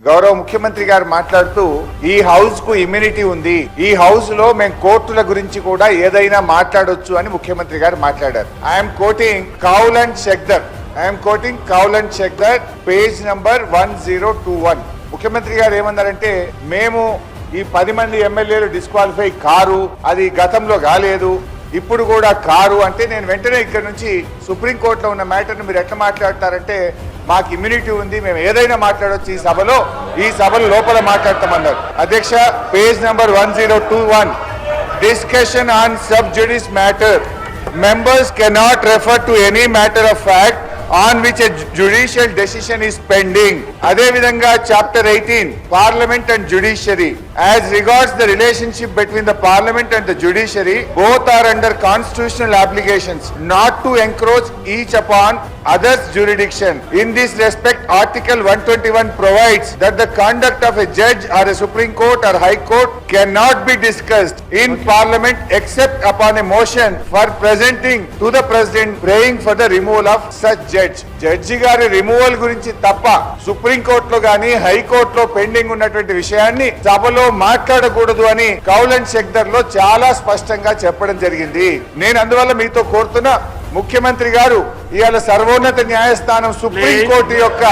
గౌరవ ముఖ్యమంత్రి గారు మాట్లాడుతూ ఈ హౌస్ కు ఇమ్యూనిటీ ఉంది, ఈ హౌస్ లో మేము కోర్టుల గురించి కూడా ఏదైనా మాట్లాడొచ్చు అని ముఖ్యమంత్రి గారు మాట్లాడారు. I'm quoting Kaul and Shakdher page number 1021. ముఖ్యమంత్రి గారు ఏమన్నారంటే, మేము ఈ 10 మంది ఎమ్మెల్యేలు డిస్క్వాలిఫై కారు, అది గతంలో కాలేదు, ఇప్పుడు కూడా కారు అంటే నేను వెంటనే ఇక్కడ నుంచి సుప్రీంకోర్టులో ఉన్న మ్యాటర్ను మీరు ఎట్లా మాట్లాడతారంటే, మాకు ఇమ్యూనిటీ ఉంది, మేము ఏదైనా మాట్లాడవచ్చు ఈ సభలో లోపల మాట్లాడతామన్నారు. అధ్యక్ష, page number 1021, discussion on sub జుడిస్ matter, members cannot refer to any matter of fact on which a judicial decision is pending. అదే విధంగా chapter 18, parliament and judiciary, as regards the relationship between the parliament and the judiciary, both are under constitutional obligations not to encroach each upon others' jurisdiction. In this respect, Article 121 provides that the conduct of a judge or a Supreme Court or High Court cannot be discussed in Parliament except upon a motion for presenting to the President praying for the removal of such judge. Judge గారి removal గురించి తప్ప supreme కోర్టులో గానీ హైకోర్టులో pending ఉన్నటువంటి విషయాన్ని సభలో మాట్లాడకూడదు అని కౌల్ అండ్ షెక్దర్ లో చాలా స్పష్టంగా చెప్పడం జరిగింది. నేను అందువల్ల మీతో కోరుతున్నా, ముఖ్యమంత్రి గారు ఇవాళ సర్వోన్నత న్యాయస్థానం సుప్రీం కోర్టు యొక్క